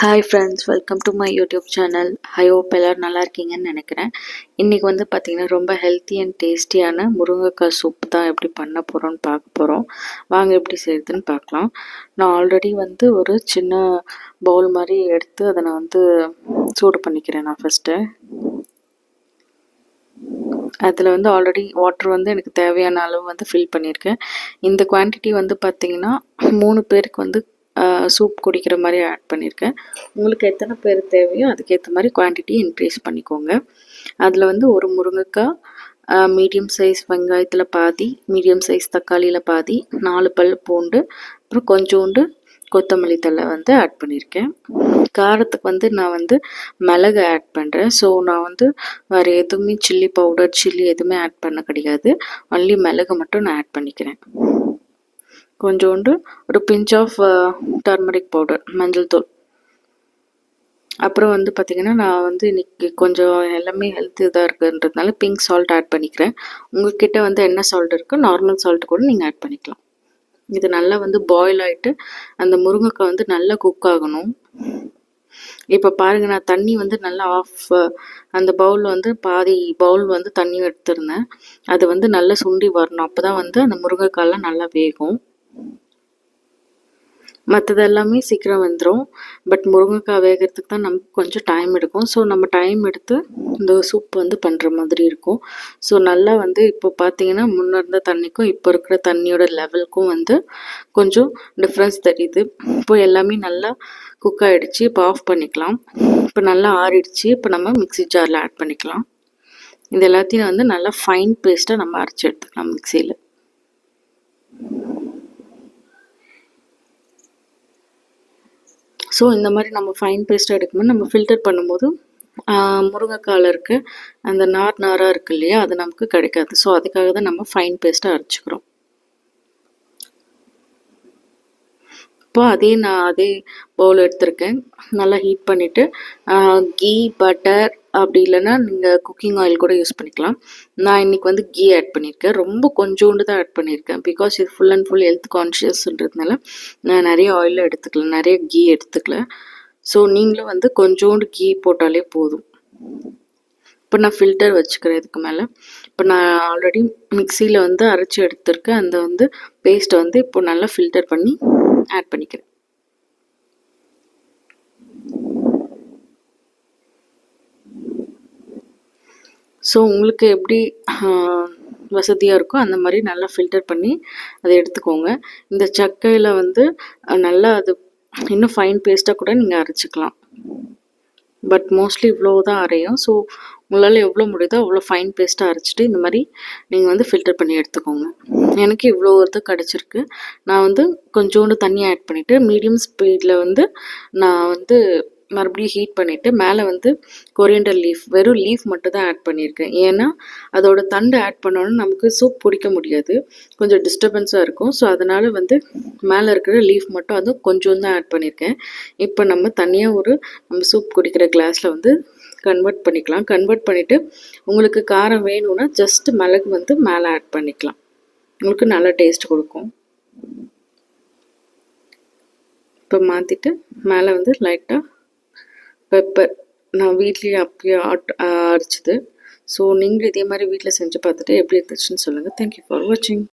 Hi friends, welcome to my YouTube channel. I hope எல்லோரும் நல்லா இருக்கீங்கன்னு நினைக்கிறேன். இன்றைக்கி வந்து பார்த்திங்கன்னா ரொம்ப ஹெல்த்தி அண்ட் டேஸ்டியான முருங்கைக்காய் சூப் தான் எப்படி பண்ண போகிறோன்னு பார்க்க போகிறோம். வாங்க எப்படி செய்யுதுன்னு பார்க்கலாம். நான் ஆல்ரெடி வந்து ஒரு சின்ன பவுல் மாதிரி எடுத்து அதை நான் வந்து சூடு பண்ணிக்கிறேன். நான் ஃபஸ்ட்டு அதில் வந்து ஆல்ரெடி வாட்டர் வந்து எனக்கு தேவையான அளவு வந்து ஃபில் பண்ணியிருக்கேன். இந்த குவான்டிட்டி வந்து பார்த்திங்கன்னா 3 பேருக்கு வந்து சூப் குடிக்கிற மாதிரி ஆட் பண்ணியிருக்கேன். உங்களுக்கு எத்தனை பேர் தேவையோ அதுக்கேற்ற மாதிரி குவான்டிட்டி இன்க்ரீஸ் பண்ணிக்கோங்க. அதில் வந்து ஒரு முருங்கைக்காய், மீடியம் சைஸ் வெங்காயத்தில் பாதி, மீடியம் சைஸ் தக்காளியில் பாதி, 4 பல் பூண்டு, அப்புறம் கொஞ்சோண்டு கொத்தமல்லி தழை வந்து ஆட் பண்ணியிருக்கேன். காரத்துக்கு வந்து நான் வந்து மிளகு ஆட் பண்ணுறேன். ஸோ நான் வந்து வேறு எதுவுமே சில்லி பவுடர், சில்லி எதுவுமே ஆட் பண்ண கிடையாது. ஒன்லி மிளகு மட்டும் நான் ஆட் பண்ணிக்கிறேன். கொஞ்சோண்டு ஒரு பிஞ்ச் ஆஃப் டர்மரிக் பவுடர், மஞ்சள் தூள். அப்புறம் வந்து பார்த்திங்கன்னா நான் வந்து இன்றைக்கி கொஞ்சம் எல்லாமே ஹெல்த் இதாக இருக்குன்றதுனால பிங்க் சால்ட் ஆட் பண்ணிக்கிறேன். உங்கள்கிட்ட வந்து என்ன சால்ட் இருக்கோ நார்மல் சால்ட் கூட நீங்கள் ஆட் பண்ணிக்கலாம். இது நல்லா வந்து பாயில் ஆகிட்டு அந்த முருங்கைக்காய் வந்து நல்லா குக் ஆகணும். இப்போ பாருங்கள், நான் தண்ணி வந்து நல்லா அந்த பவுலில் வந்து பாதி பவுல் வந்து தண்ணி எடுத்துருந்தேன். அது வந்து நல்லா சுண்டி வரணும். அப்போ தான் வந்து அந்த முருங்கைக்காயெலாம் நல்லா வேகும். மற்றது எல்லாமே சீக்கிரம் வந்துடும். பட் முருங்கைக்காய் வேகிறதுக்கு தான் நமக்கு கொஞ்சம் டைம் எடுக்கும். ஸோ நம்ம டைம் எடுத்து இந்த சூப் வந்து பண்ணுற மாதிரி இருக்கும். ஸோ நல்லா வந்து இப்போ பார்த்தீங்கன்னா முன்ன இருந்த தண்ணிக்கும் இப்போ இருக்கிற தண்ணியோட லெவலுக்கும் வந்து கொஞ்சம் டிஃப்ரென்ஸ் தெரியுது. இப்போ எல்லாமே நல்லா குக் ஆகிடுச்சு. இப்போ ஆஃப் பண்ணிக்கலாம். இப்போ நல்லா ஆறிடுச்சு. இப்போ நம்ம மிக்ஸி ஜாரில் ஆட் பண்ணிக்கலாம். இது எல்லாத்தையும் வந்து நல்லா ஃபைன் பேஸ்ட்டாக நம்ம அரைச்சி எடுத்துக்கலாம் மிக்சியில். ஸோ இந்த மாதிரி நம்ம ஃபைன் பேஸ்ட்டாக எடுக்கும்போது நம்ம ஃபில்டர் பண்ணும்போது முருங்கைக்காயில் இருக்க அந்த நாராக இருக்குது இல்லையா, அது நமக்கு கிடைக்காது. ஸோ அதுக்காக தான் நம்ம ஃபைன் பேஸ்ட்டாக அரைச்சிக்கிறோம். இப்போ அதே பவுல் எடுத்திருக்கேன். நல்லா ஹீட் பண்ணிவிட்டு கீ, பட்டர், அப்படி இல்லைன்னா நீங்கள் குக்கிங் ஆயில் கூட யூஸ் பண்ணிக்கலாம். நான் இன்றைக்கி வந்து கீ ஆட் பண்ணியிருக்கேன். ரொம்ப கொஞ்சோண்டு தான் ஆட் பண்ணியிருக்கேன். பிகாஸ் இது ஃபுல் அண்ட் ஃபுல் ஹெல்த் கான்ஷியஸ்ன்றதுனால நான் நிறைய ஆயிலும் எடுத்துக்கல, நிறைய கீ எடுத்துக்கல. ஸோ நீங்களும் வந்து கொஞ்சோண்டு கீ போட்டாலே போதும். இப்போ நான் ஃபில்டர் வச்சுக்கிறேன் இதுக்கு மேலே. இப்போ நான் ஆல்ரெடி மிக்சியில் வந்து அரைச்சி எடுத்திருக்கேன். அந்த வந்து பேஸ்ட்டை வந்து இப்போ நல்லா ஃபில்டர் பண்ணி ஆட் பண்ணிக்கிறேன். ஸோ உங்களுக்கு எப்படி வசதியாக இருக்கோ அந்த மாதிரி நல்லா ஃபில்டர் பண்ணி அதை எடுத்துக்கோங்க. இந்த சக்கையில் வந்து நல்லா அது இன்னும் ஃபைன் பேஸ்ட்டாக கூட நீங்கள் அரைச்சிக்கலாம். பட் மோஸ்ட்லி இவ்வளோ தான் அரையும். ஸோ உங்களால் எவ்வளோ முடியுதோ அவ்வளோ ஃபைன் பேஸ்ட்டாக அரைச்சிட்டு இந்த மாதிரி நீங்கள் வந்து ஃபில்டர் பண்ணி எடுத்துக்கோங்க. எனக்கு இவ்வளோ இது கிடச்சிருக்கு. நான் வந்து கொஞ்சோண்டு தண்ணி ஆட் பண்ணிவிட்டு மீடியம் ஸ்பீடில் வந்து நான் வந்து மறுபடியும் ஹீட் பண்ணிவிட்டு மேலே வந்து கொரியண்டர் லீஃப், வெறும் லீஃப் மட்டும் தான் ஆட் பண்ணியிருக்கேன். ஏன்னா அதோட தண்டு ஆட் பண்ணோன்னா நமக்கு சூப் பிடிக்க முடியாது, கொஞ்சம் டிஸ்டர்பன்ஸாக இருக்கும். ஸோ அதனால் வந்து மேலே இருக்கிற லீஃப் மட்டும் அது கொஞ்சம் தான் ஆட் பண்ணியிருக்கேன். இப்போ நம்ம தனியாக நம்ம சூப் குடிக்கிற கிளாஸில் வந்து கன்வெர்ட் பண்ணிக்கலாம். கன்வெர்ட் பண்ணிவிட்டு உங்களுக்கு காரம் வேணும்னா ஜஸ்ட் மிளகு வந்து மேலே ஆட் பண்ணிக்கலாம். உங்களுக்கு நல்ல டேஸ்ட் கொடுக்கும். இப்போ மாற்றிட்டு மேலே வந்து லைட்டாக பெப்பர், நான் வீட்லேயே அப்பயே அரைச்சிது. ஸோ நீங்களும் இதே மாதிரி வீட்டில் செஞ்சு பார்த்துட்டு எப்படி இருந்துச்சுன்னு சொல்லுங்கள். தேங்க்யூ ஃபார் வாட்சிங்.